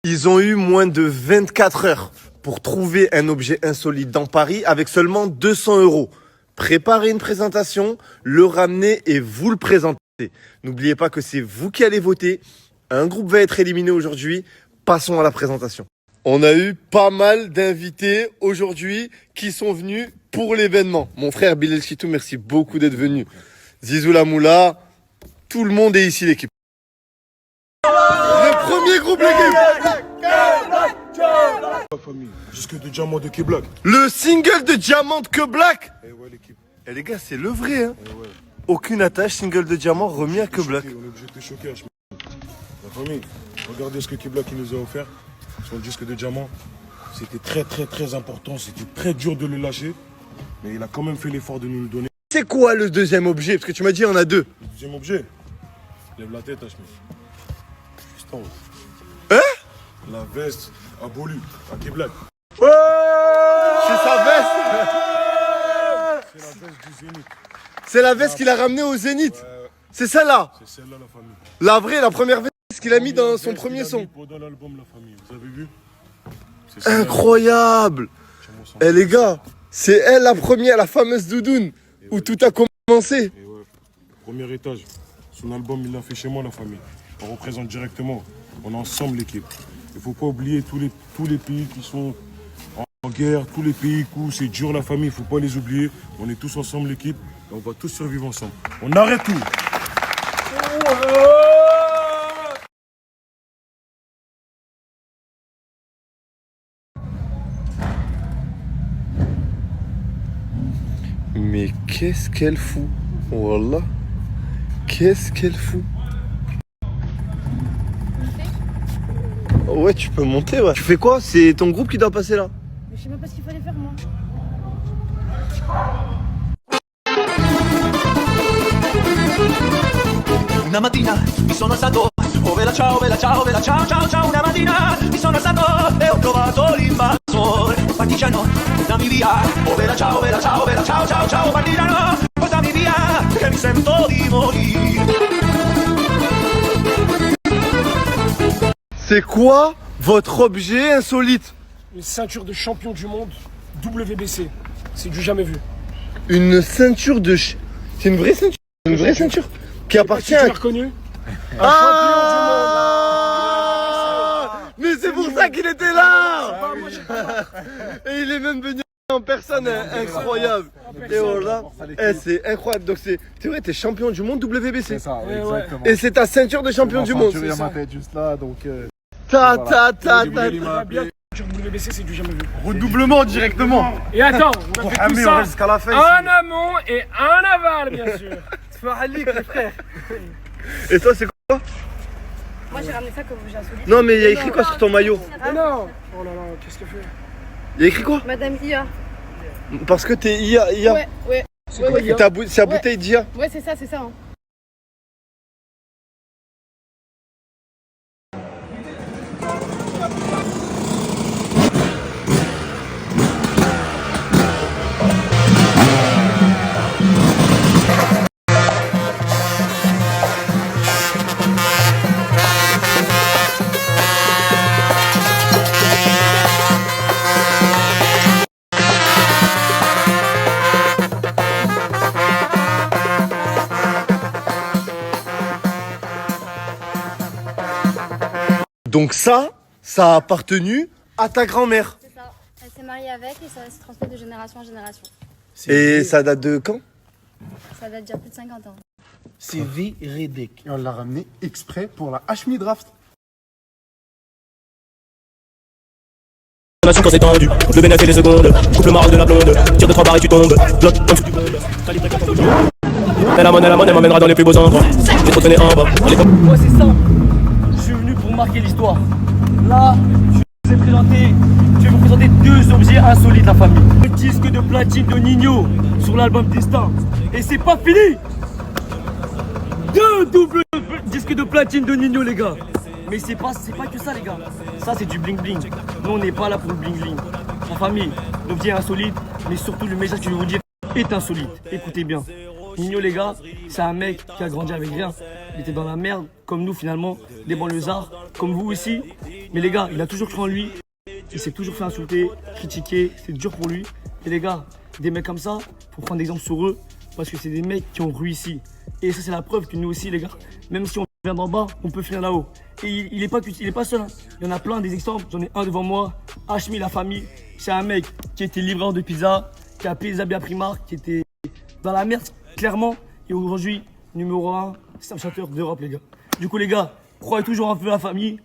Ils ont eu moins de 24 heures pour trouver un objet insolite dans Paris avec seulement 200 €. Préparez une présentation, le ramener et vous le présenter. N'oubliez pas que c'est vous qui allez voter. Un groupe va être éliminé aujourd'hui. Passons à la présentation. On a eu pas mal d'invités aujourd'hui qui sont venus pour l'événement. Mon frère Bilal Chitou, merci beaucoup d'être venu. Zizou Lamoula, tout le monde est ici l'équipe. Le premier groupe l'équipe. La famille, jusque de diamant de K-Black. Le single de Diamant que Black. Et ouais l'équipe. Et les gars, c'est le vrai hein. Et ouais. Aucune attache, single de Diamant remis à que Black. On est obligé de te choquer, H. La famille, regardez ce que K-Black nous a offert. Son disque de diamant. C'était très important. C'était très dur de le lâcher. Mais il a quand même fait l'effort de nous le donner. C'est quoi le deuxième objet? Parce que tu m'as dit il y en a deux. Le deuxième objet. Lève la tête, H. Juste en haut. Hein? La veste abolie à K-Black. Ouais, c'est sa veste. C'est la veste du Zénith. C'est la veste qu'il a ramenée au Zénith. Ouais, C'est celle-là. c'est celle-là, la famille. La vraie, la première veste qu'il a mis dans son Veste premier qu'il a son. mis pendant l'album, la famille. Vous avez vu? C'est celle-là. Incroyable. Tiens-moi ça. Eh les gars, c'est elle la première, la fameuse doudoune, où tout a commencé. Et ouais, premier étage. Son album, il l'a fait chez moi, la famille. On représente directement. On est ensemble, l'équipe. Il ne faut pas oublier tous les pays qui sont en guerre, tous les pays où c'est dur, la famille. Il ne faut pas les oublier. On est tous ensemble, l'équipe. Et on va tous survivre ensemble. On arrête tout. Mais qu'est-ce qu'elle fout? Wallah. Qu'est-ce qu'elle fout? Ouais, tu peux monter, ouais. Tu fais quoi? C'est ton groupe qui doit passer là. Mais je sais même pas ce qu'il fallait faire moi. Una mattina mi sono alzato, oh bella ciao, bella ciao, bella ciao, ciao, ciao. Una mattina mi sono alzato e ho trovato l'invasore. Partigiano, portami via, oh bella ciao, bella ciao, bella ciao, ciao, ciao. Partigiano, portami via, che mi sento di morire. C'est quoi votre objet insolite? Une ceinture de champion du monde WBC. C'est du jamais vu. Une ceinture de... C'est une vraie ceinture? Une vraie ceinture qui appartient Tu à... l'as reconnu? Un Ah, mais c'est pour ça qu'il était là. Et il est même venu en personne, incroyable. Et voilà, c'est incroyable. Donc c'est vrai, t'es champion du monde WBC. C'est ça, Ouais, exactement. Et c'est ta ceinture de champion du monde. Il y a ma tête juste là, donc... Ta. WBC, c'est du jamais vu. Redoublement directement. Et attends, on a fait tout ça jusqu'à la fin. en amont et en aval, bien sûr. Et toi, c'est quoi? Moi j'ai ramené ça comme objet insolite. Non, mais il y a écrit quoi sur ton maillot? Mais non. Oh là là, qu'est-ce qu'elle fait? Il y a écrit quoi? Madame IA. Parce que t'es IA. Ouais. C'est quoi, Et IA? c'est la bouteille d'IA. Ouais, c'est ça. Hein. Donc ça a appartenu à ta grand-mère. C'est ça. Elle s'est mariée avec et ça se transmet de génération en génération. Et ça date de quand? Ça date déjà plus de 50 ans. C'est véridique. Et on l'a ramené exprès pour la Hashmi Draft. Quand c'est tendu, le bénéfice des secondes, coupe le marque de la blonde, tire de 3 barres et tu tombes, bloc comme si tu bombes, calibré 4 jours. Elle m'emmènera dans les plus beaux endroits, j'ai trop traîné en bas. Moi c'est simple, je suis venu pour marquer l'histoire. Là, je vais vous présenter deux objets insolites la famille. Le disque de platine de Nino sur l'album Destin. Et c'est pas fini. Deux doubles disques de platine de Nino les gars. Mais c'est pas que ça les gars. Ça c'est du bling bling. Nous on n'est pas là pour le bling bling. La famille, l'objet insolite, mais surtout le message que je vais vous dire est insolite. Écoutez bien. Nino les gars, c'est un mec qui a grandi avec rien. Il était dans la merde, comme nous finalement, des banlieusards, comme vous aussi. Mais les gars, il a toujours cru en lui. Il s'est toujours fait insulter, critiquer. C'est dur pour lui. Et les gars, des mecs comme ça, faut prendre exemple sur eux. Parce que c'est des mecs qui ont réussi. Et ça, c'est la preuve que nous aussi, les gars, même si on vient d'en bas, on peut finir là-haut. Et il est pas seul. Hein. Il y en a plein des exemples. J'en ai un devant moi. Hashmi, la famille. C'est un mec qui était livreur de pizza, qui a payé les habits à Primark, qui était dans la merde, clairement. Et aujourd'hui, numéro 1, c'est un chanteur d'Europe, les gars. Du coup, les gars, croyez toujours un peu la famille.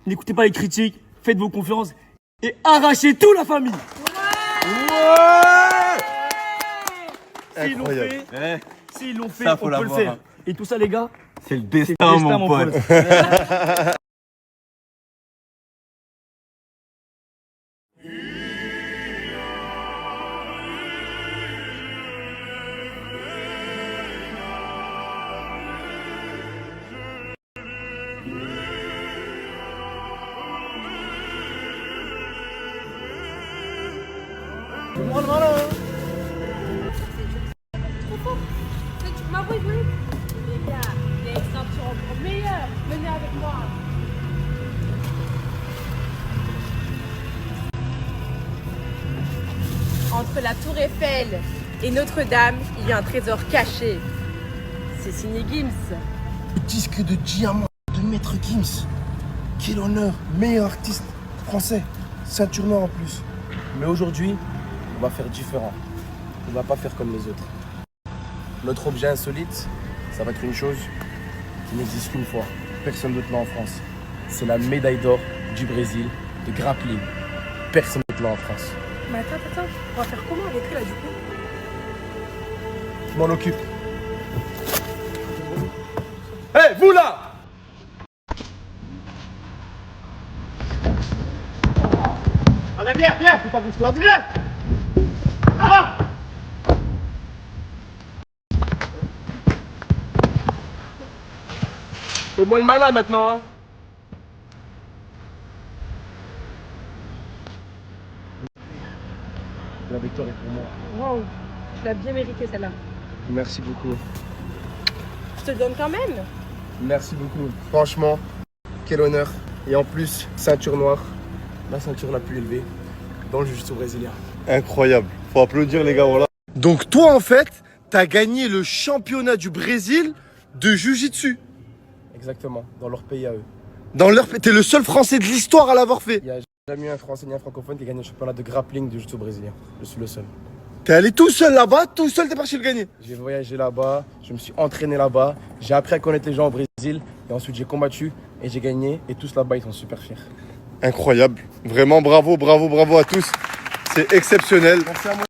N'écoutez pas les critiques. Faites vos confiances. Et arrachez tout, la famille. S'ils l'ont fait, Ça, on faut peut le l'avoir, faire. hein. Et tout ça, les gars, C'est le destin, mon pote. Les gars, les ceintures encore meilleures. Venez avec moi. Entre la Tour Eiffel et Notre-Dame, il y a un trésor caché. C'est signé Gims. Disque de diamant de Maître Gims. Quel honneur, meilleur artiste français, ceinture noire en plus. Mais aujourd'hui, on va faire différent. On va pas faire comme les autres. Notre objet insolite, ça va être une chose qui n'existe qu'une fois. Personne d'autre l'a en France. C'est la médaille d'or du Brésil de grappling. Personne d'autre l'a en France. Mais attends, on va faire comment avec eux là du coup? Je m'en occupe. Hé, vous là! Allez, viens, faut pas vous se perdre, viens! Ah! Fais-moi le malin maintenant, hein! La victoire est pour moi. Wow, tu l'as bien mérité celle-là. Merci beaucoup. Je te le donne quand même. Merci beaucoup. Franchement, quel honneur. Et en plus, ceinture noire, la ceinture la plus élevée dans le jiu-jitsu brésilien. Incroyable. Faut applaudir les gars, voilà. Donc toi en fait, t'as gagné le championnat du Brésil de Jiu-Jitsu. Exactement, dans leur pays à eux. T'es le seul Français de l'histoire à l'avoir fait. Il n'y a jamais eu un Français ni un francophone qui a gagné le championnat de grappling de jiu-jitsu brésilien. Je suis le seul. T'es allé tout seul là-bas, tout seul t'es parti le gagner. J'ai voyagé là-bas, je me suis entraîné là-bas, j'ai appris à connaître les gens au Brésil et ensuite j'ai combattu et j'ai gagné et tous là-bas ils sont super fiers. Incroyable. Vraiment bravo, bravo, bravo à tous. C'est exceptionnel. Merci à moi.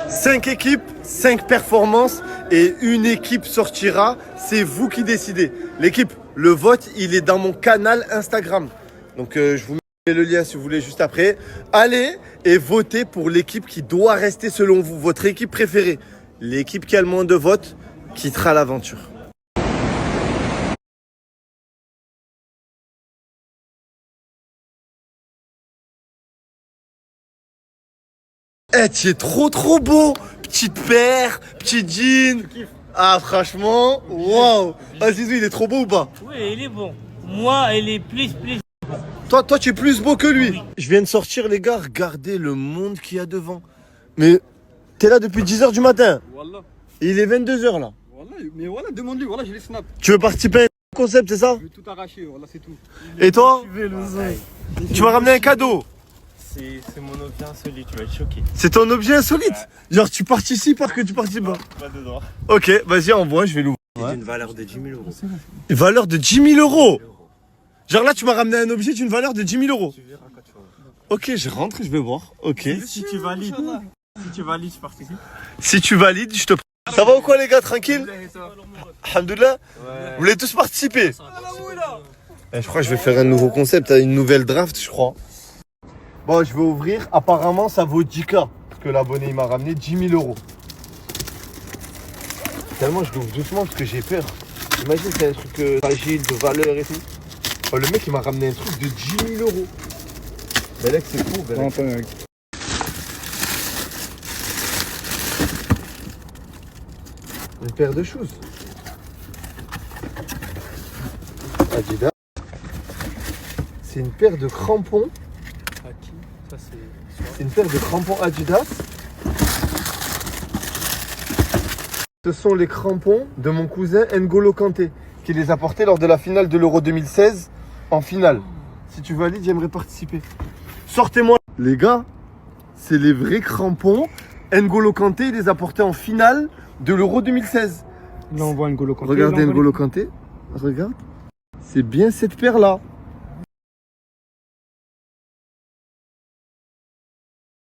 5 équipes, 5 performances et une équipe sortira. C'est vous qui décidez. L'équipe, le vote, il est dans mon canal Instagram. Donc je vous mets le lien si vous voulez juste après. Allez et votez pour l'équipe qui doit rester selon vous. Votre équipe préférée. L'équipe qui a le moins de votes quittera l'aventure. Eh, tu es trop beau. Petite paire, petit jean. Ah, franchement, waouh. Ah, Zizou, il est trop beau ou pas? Oui, il est bon. Moi, il est plus. Toi, tu es plus beau que lui. Oui. Je viens de sortir, les gars. Regardez le monde qu'il y a devant. Mais t'es là depuis 10h du matin. Voilà. Et il est 22h là. Voilà, mais voilà, demande-lui, voilà, j'ai les snaps. Tu veux participer à un concept, c'est ça? Je vais tout arracher, voilà, c'est tout. Et toi? Tu m'as ramené un cadeau. C'est mon objet insolite, tu vas être choqué. C'est ton objet insolite? Genre, tu participes parce que tu participes pas? Pas dedans. Ok, vas-y, envoie, je vais l'ouvrir. C'est une valeur de 10 000 euros. Une valeur de 10 000 euros? Genre là, tu m'as ramené un objet d'une valeur de 10 000 euros. Tu verras quand tu vas. Ok, je rentre, je vais voir. Ok. Si tu valides, je participe. Si tu valides, je te prends. Ça va ou quoi, les gars? Tranquille? Alhamdoulilah. Vous voulez tous participer? Je crois que je vais faire un nouveau concept, une nouvelle draft, je crois. Bon, je vais ouvrir. Apparemment, ça vaut 10K. Parce que l'abonné, il m'a ramené 10 000 euros. Tellement, je l'ouvre doucement parce que j'ai peur. Imagine, c'est un truc fragile, de valeur et tout. Oh, le mec, il m'a ramené un truc de 10 000 euros. Belek, c'est fou, Belek. Une paire de choses. Adidas. C'est une paire de crampons. Ça, C'est une paire de crampons Adidas. Ce sont les crampons de mon cousin N'Golo Kanté qui les a portés lors de la finale de l'Euro 2016 en finale. Si tu valides, j'aimerais participer. Sortez-moi. Les gars, c'est les vrais crampons. N'Golo Kanté il les a portés en finale de l'Euro 2016. Là, on voit N'Golo Kanté. Regardez N'Golo Kanté. Regarde. C'est bien cette paire-là.